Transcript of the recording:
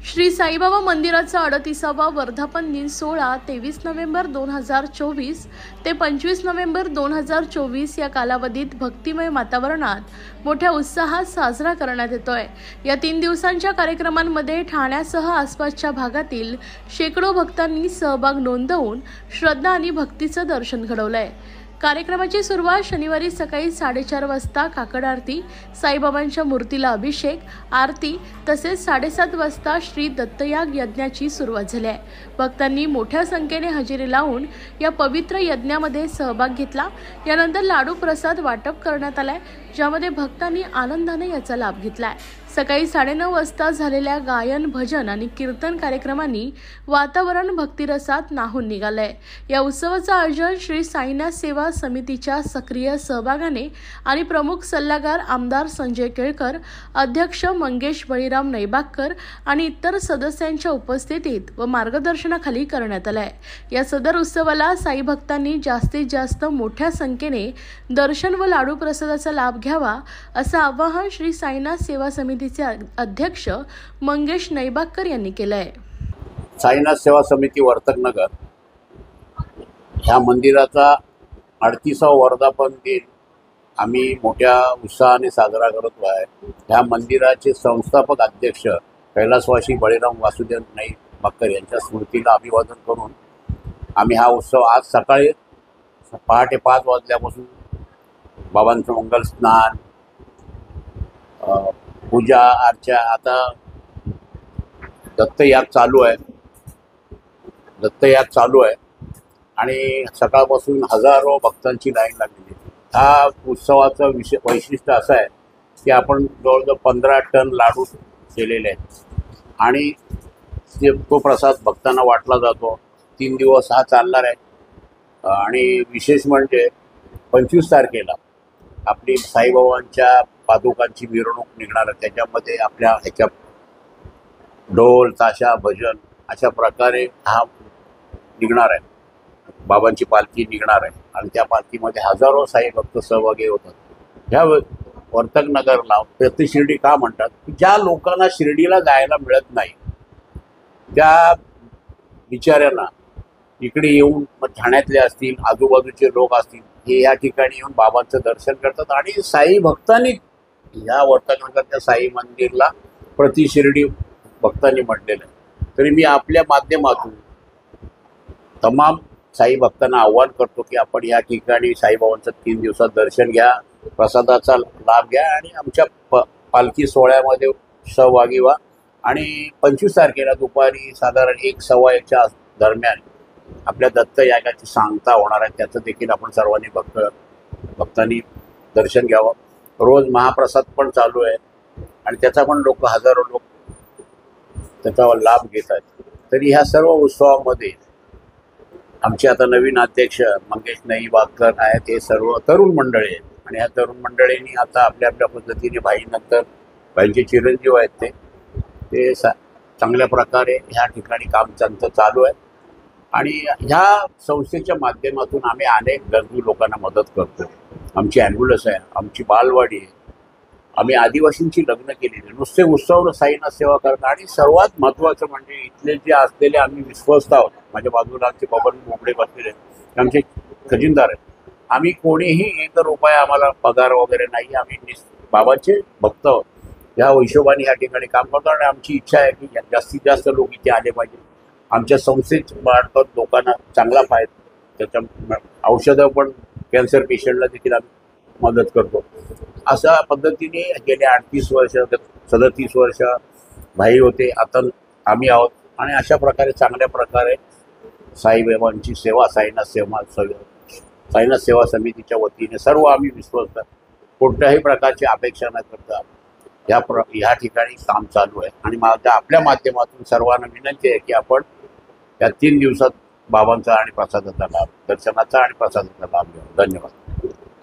श्री साईबाबा मंदिराचा 38वा वर्धापन दिन सोहळा 23 नोव्हेंबर 2024 ते 25 नोव्हेंबर 2024 या कालावधीत भक्तिमय वातावरणात मोठ्या उत्साहात साजरा करण्यात येतोय। या 3 दिवसांच्या कार्यक्रमांमध्ये ठाण्यासह आसपासच्या भागातील शेकडो भक्तांनी सहभाग नोंदवून श्रद्धा आणि भक्तीचं दर्शन घडवलंय। कार्यक्रमाची सुरुवात शनिवारी सकाळी 4:30 वाजता काकड आरती, साईबाबांच्या मूर्तीला अभिषेक, आरती तसेच 7:30 वाजता श्री दत्तयाग यज्ञाची सुरुवात झाली आहे। भक्तांनी मोठ्या संख्येने हजेरी लावून या पवित्र यज्ञामध्ये सहभाग घेतला। यानंतर लाडू प्रसाद वाटप करण्यात आलाय, ज्यामध्ये भक्तांनी आनंदाने याचा लाभ घेतलाय। सकाळी 9:30 वाजता झालेल्या गायन, भजन आणि कीर्तन कार्यक्रमांनी वातावरण भक्तिरसात न्हाऊन निघालंय। या उत्सवाचं आयोजन श्री साईनाथ सेवा समितीच्या सक्रिय सहभागाने आणि प्रमुख सल्लागार आमदार संजय केळकर, अध्यक्ष मंगेश बळीराम नैबागकर आणि इतर सदस्यांच्या उपस्थितीत व मार्गदर्शनाखाली करण्यात आलंय। या सदर उत्सवाला साई भक्तांनी जास्तीत जास्त मोठ्या संख्येने दर्शन व लाडू प्रसादाचा लाभ घ्यावा असं आवाहन श्री साईनाथ सेवा समितीचे अध्यक्ष मंगेश नैबागकर यांनी केलं आहे। साईनाथ सेवा समिती वर्तकनगर ह्या मंदिराचा 38वा वर्धापन दिन आम्ही मोठ्या उत्साहाने साजरा करत आहे। ह्या मंदिराचे संस्थापक अध्यक्ष कैलासवासी बळीराम वासुदेव नैबागकर यांच्या स्मृतीला अभिवादन करून आम्ही हा उत्सव आज सकाळी पहाटे 5 वाजल्यापासून बाबांचं मंगल स्नान, पूजा अर्चा, आता दत्तयाग चालू आहे आणि सकाळपासून हजारो भक्तांची लाईन लागलेली आहे। हा उत्सवाचं वैशिष्ट्य असं आहे की आपण जवळजवळ 15 टन लाडू केलेले आहेत आणि तो प्रसाद भक्तांना वाटला जातो। 3 दिवस हा चालणार आहे आणि विशेष म्हणजे 25 तारखेला आपली साईबाबांच्या पादुकांची मिरवणूक निघणार आहे। त्याच्यामध्ये आपल्या ह्याच्या ढोल, ताशा, भजन अशा प्रकारे हा निघणार आहे। बाबांची पालखी निघणार आहे आणि त्या पालखीमध्ये हजारो साई भक्त सहभागी होतात। ह्या वर्तकनगरला प्रतिशिर्डी का म्हणतात? ज्या लोकांना शिर्डीला जायला मिळत नाही त्या बिचाऱ्यांना इकडे येऊन ठाण्यातले असतील, आजूबाजूचे लोक असतील, हे या ठिकाणी येऊन बाबांचं दर्शन करतात आणि साई भक्तांनी ह्या वर्तकनगरच्या साई मंदिरला प्रतिशिर्डी भक्तांनी म्हटलेलं आहे। तरी मी आपल्या माध्यमातून तमाम साई भक्तांना आव्हान करतो की आपण या ठिकाणी साईबाबांचं 3 दिवसात दर्शन घ्या, प्रसादाचा लाभ घ्या आणि आमच्या पालखी सोहळ्यामध्ये सहभागी व्हा। आणि 25 तारखेला दुपारी साधारण 1-1:15 दरम्यान आपल्या दत्तयागाची सांगता होणार आहे। त्याचं देखील आपण सर्वांनी भक्तांनी दर्शन घ्यावं। रोज महाप्रसाद पण चालू आहे आणि त्याचा पण हजारो लोक त्याचा लाभ घेत आहेत। तरी ह्या सर्व उत्सवामध्ये आमचे आता नवीन अध्यक्ष मंगेश नैबागकर आहेत, हे सर्व तरुण मंडळी आहेत आणि ह्या तरुण मंडळींनी आता आपल्या पद्धतीने भाईंचे चिरंजीव आहेत ते चांगल्या प्रकारे ह्या ठिकाणी काम त्यांचं चालू आहे आणि ह्या संस्थेच्या माध्यमातून आम्ही अनेक गरजू लोकांना मदत करतो। आमची ॲम्ब्युलन्स आहे, आमची बालवाडी आहे, आम्ही आदिवासींची लग्न केलेली, नुसते उत्सव साईनाथ सेवा करतात आणि सर्वात महत्त्वाचं म्हणजे इथले जे असलेले आम्ही विश्वस्त आहोत। माझ्या बाजूला आमचे बबन मोगडे बसलेले आहेत, आमचे खजिनदार आहेत। आम्ही कोणीही 1 रुपया आम्हाला पगार वगैरे नाही, आम्ही बाबाचे भक्त आहोत। ह्या हिशोबाने या ठिकाणी काम करतो आणि आमची इच्छा आहे की जास्तीत जास्त लोक इथे आले पाहिजे। आमच्या संस्थेमार्फत लोकांना चांगला फायदा, त्याच्या औषधं पण कॅन्सर पेशंटला देखील आम्ही मदत करतो। अशा पद्धतीने गेले 38 वर्ष 37 वर्ष भाई होते, आता आम्ही आहोत आणि अशा प्रकारे चांगल्या प्रकारे साईबाबांची सेवा साईनाथ सेवा समितीच्या वतीने सर्व आम्ही विश्वस्त कोणत्याही प्रकारची अपेक्षा न करता ह्या ठिकाणी काम चालू आहे आणि माझ्या आपल्या माध्यमातून सर्वांना विनंती आहे की आपण या 3 दिवसात बाबांचा आणि प्रसादाचा लाभ, दर्शनाचा आणि प्रसादाचा लाभ घ्यावा। धन्यवाद।